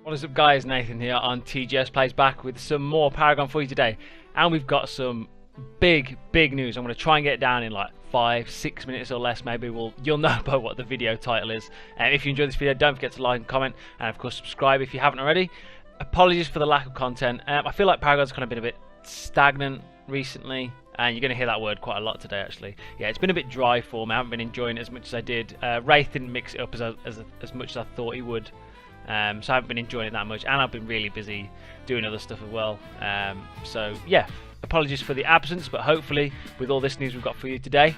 What is up guys, Nathan here on TGS Plays back with some more Paragon for you today, and we've got some big news. I'm going to try and get it down in like 5-6 minutes or less. Maybe you'll know by what the video title is. If you enjoyed this video, don't forget to like and comment, and of course subscribe if you haven't already. Apologies for the lack of content. I feel like Paragon's kind of been a bit stagnant recently, and you're going to hear that word quite a lot today actually. Yeah, it's been a bit dry for me. I haven't been enjoying it as much as I did. Wraith didn't mix it up as much as I thought he would. So I haven't been enjoying it that much, and I've been really busy doing other stuff as well. So yeah, apologies for the absence, but hopefully with all this news we've got for you today,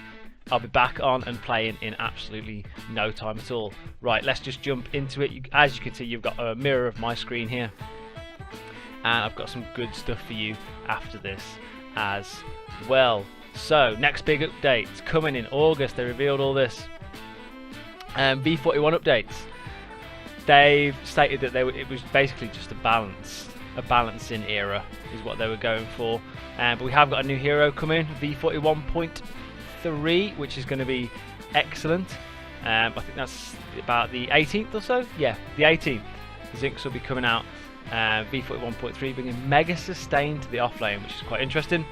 I'll be back on and playing in absolutely no time at all. Right, let's just jump into it. As you can see, you've got a mirror of my screen here, and I've got some good stuff for you after this as well. So next big updates coming in August. They revealed all this. V41 updates. They've stated that it was basically just a balancing era is what they were going for. But we have got a new hero coming, V41.3, which is going to be excellent. I think that's about the 18th or so. Yeah, the 18th. Zinx will be coming out. V41.3 bringing Mega Sustain to the offlane, which is quite interesting.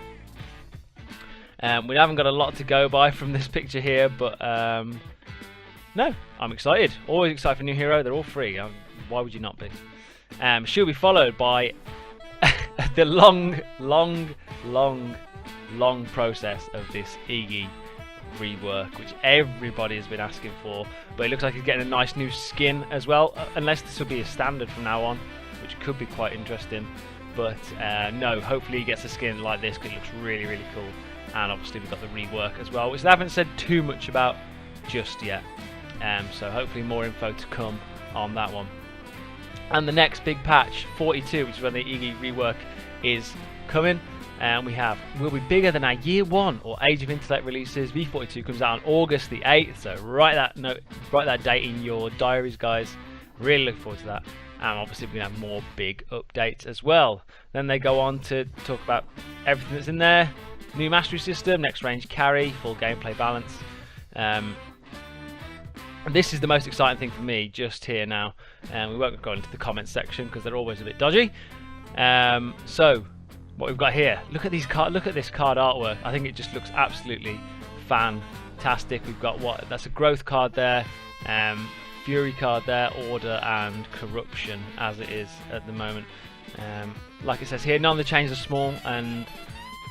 We haven't got a lot to go by from this picture here, but no, I'm excited. Always excited for a new hero. They're all free. Why would you not be? She'll be followed by the long process of this Iggy rework, which everybody has been asking for. But it looks like he's getting a nice new skin as well, unless this will be a standard from now on, which could be quite interesting. But no, hopefully he gets a skin like this because it looks really cool. And obviously we've got the rework as well, which they haven't said too much about just yet. So hopefully more info to come on that one. And the next big patch, 42, which is when the Iggy rework is coming, and will be bigger than our year 1 or Age of Intellect releases. V42 comes out on August the 8th, so write that date in your diaries, guys. Really look forward to that. And obviously we're going to have more big updates as well. Then they go on to talk about everything that's in there. New mastery system, next range carry, full gameplay balance. This is the most exciting thing for me just here now, and we won't go into the comments section because they're always a bit dodgy. So what we've got here, look at this card artwork. I think it just looks absolutely fantastic. We've got that's a growth card there, fury card there, order and corruption as it is at the moment. Like it says here, none of the changes are small, and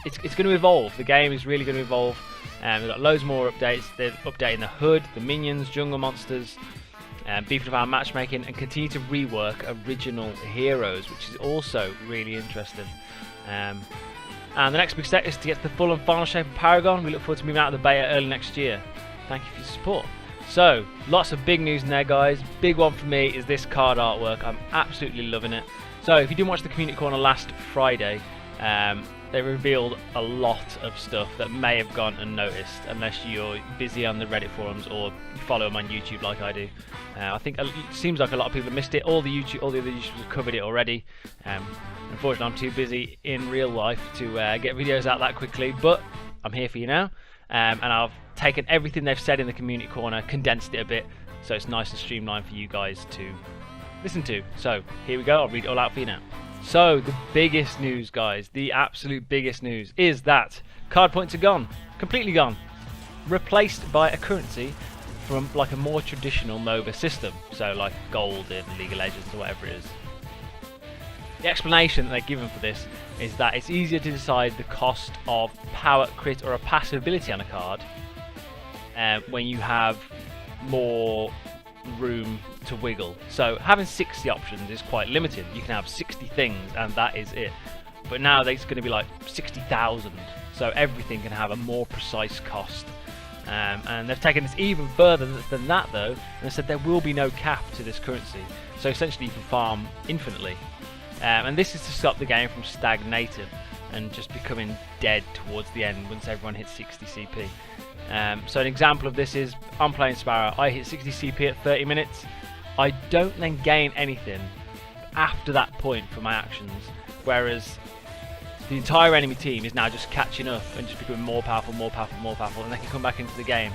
it's going to evolve. The game is really going to evolve. We've got loads more updates. They're updating the HUD, the minions, jungle monsters, beefing up our matchmaking, and continue to rework original heroes, which is also really interesting. And the next big step is to get to the full and final shape of Paragon. We look forward to moving out of the beta early next year. Thank you for your support. So, lots of big news in there, guys. Big one for me is this card artwork. I'm absolutely loving it. So, if you didn't watch the community corner last Friday, they revealed a lot of stuff that may have gone unnoticed unless you're busy on the Reddit forums or you follow them on YouTube like I do. I think it seems like a lot of people have missed it. All the other YouTubers have covered it already. Unfortunately, I'm too busy in real life to get videos out that quickly, but I'm here for you now. And I've taken everything they've said in the community corner, condensed it a bit, so it's nice and streamlined for you guys to listen to. So here we go. I'll read it all out for you now. So the biggest news, guys, the absolute biggest news is that card points are gone, completely gone, replaced by a currency from like a more traditional MOBA system, so like gold in League of Legends or whatever it is. The explanation that they're given for this is that it's easier to decide the cost of power, crit or a passive ability on a card when you have more room to wiggle. So having 60 options is quite limited. You can have 60 things and that is it. But now it's going to be like 60,000, so everything can have a more precise cost. And they've taken this even further than that though, and they said there will be no cap to this currency. So essentially you can farm infinitely. And this is to stop the game from stagnating and just becoming dead towards the end once everyone hits 60 CP. So an example of this is, I'm playing Sparrow, I hit 60 CP at 30 minutes, I don't then gain anything after that point for my actions, whereas the entire enemy team is now just catching up and just becoming more powerful, and they can come back into the game.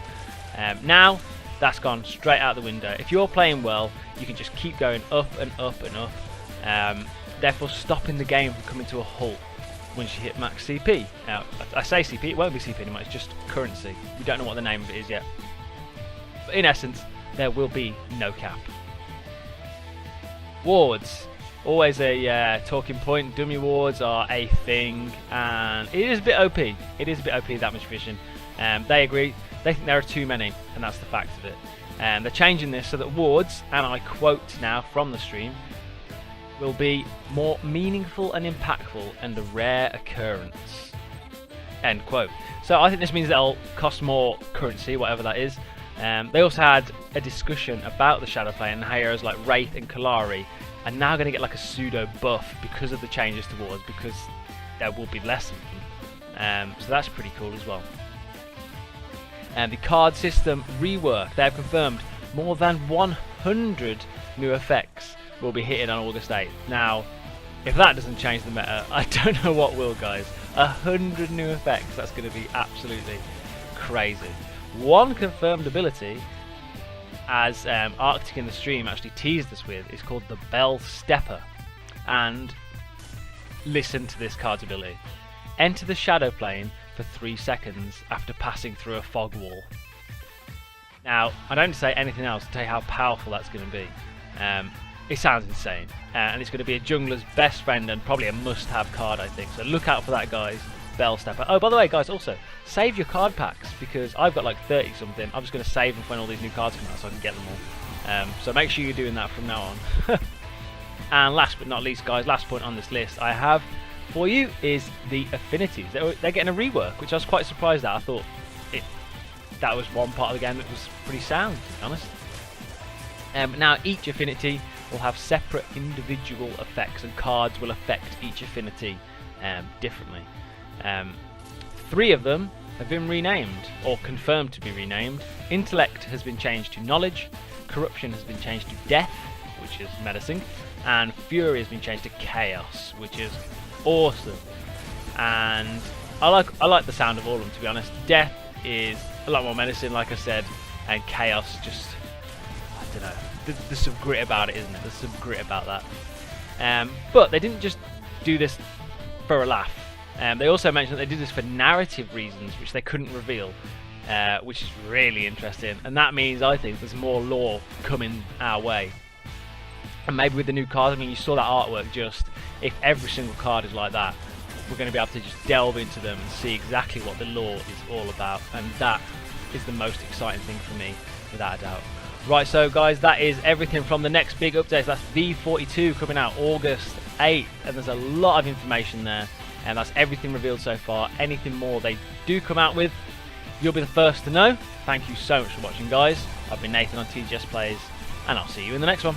Now, that's gone straight out the window. If you're playing well, you can just keep going up and up and up, therefore stopping the game from coming to a halt once you hit max CP. Now, I say CP, it won't be CP anymore, it's just currency. We don't know what the name of it is yet. But in essence, there will be no cap. Wards. Always a talking point. Dummy wards are a thing, and it is a bit OP. It is a bit OP, that much vision. They agree. They think there are too many, and that's the fact of it. They're changing this so that wards, and I quote now from the stream, will be more meaningful and impactful and a rare occurrence. End quote. So I think this means they'll cost more currency, whatever that is. They also had a discussion about the shadow play, and heroes like Wraith and Kalari are now going to get like a pseudo buff because of the changes to wards, because there will be less of them. So that's pretty cool as well. The card system rework. They have confirmed more than 100 new effects will be hitting on August 8th. Now, if that doesn't change the meta, I don't know what will, guys. 100 new effects. That's going to be absolutely crazy. One confirmed ability, as Arctic in the stream actually teased us with, is called the Bell Stepper. And listen to this card's ability. Enter the shadow plane for 3 seconds after passing through a fog wall. Now, I don't say anything else to tell you how powerful that's going to be. It sounds insane, and it's going to be a jungler's best friend and probably a must-have card, I think. So look out for that, guys. Bell Stepper. Oh, by the way, guys, also save your card packs, because I've got like 30 something. I'm just going to save them when all these new cards come out so I can get them all. So make sure you're doing that from now on. And last but not least, guys, last point on this list I have for you is the affinities. They're getting a rework, which I was quite surprised at. I thought that was one part of the game that was pretty sound, to be honest. Now each affinity will have separate individual effects, and cards will affect each affinity differently. 3 of them have been renamed, or confirmed to be renamed. Intellect has been changed to Knowledge, Corruption has been changed to Death, which is menacing, and Fury has been changed to Chaos, which is awesome. And I like the sound of all of them, to be honest. Death is a lot more menacing, like I said, and Chaos just, I don't know, there's some grit about it, isn't it? There's some grit about that. But they didn't just do this for a laugh. They also mentioned that they did this for narrative reasons, which they couldn't reveal, which is really interesting. And that means, I think, there's more lore coming our way. And maybe with the new cards, I mean, you saw that artwork, just, if every single card is like that, we're going to be able to just delve into them and see exactly what the lore is all about. And that is the most exciting thing for me, without a doubt. Right, so guys, that is everything from the next big update. That's V42 coming out August 8th, and there's a lot of information there, and that's everything revealed so far. Anything more they do come out with, you'll be the first to know. Thank you so much for watching, guys. I've been Nathan on TGS Plays, and I'll see you in the next one.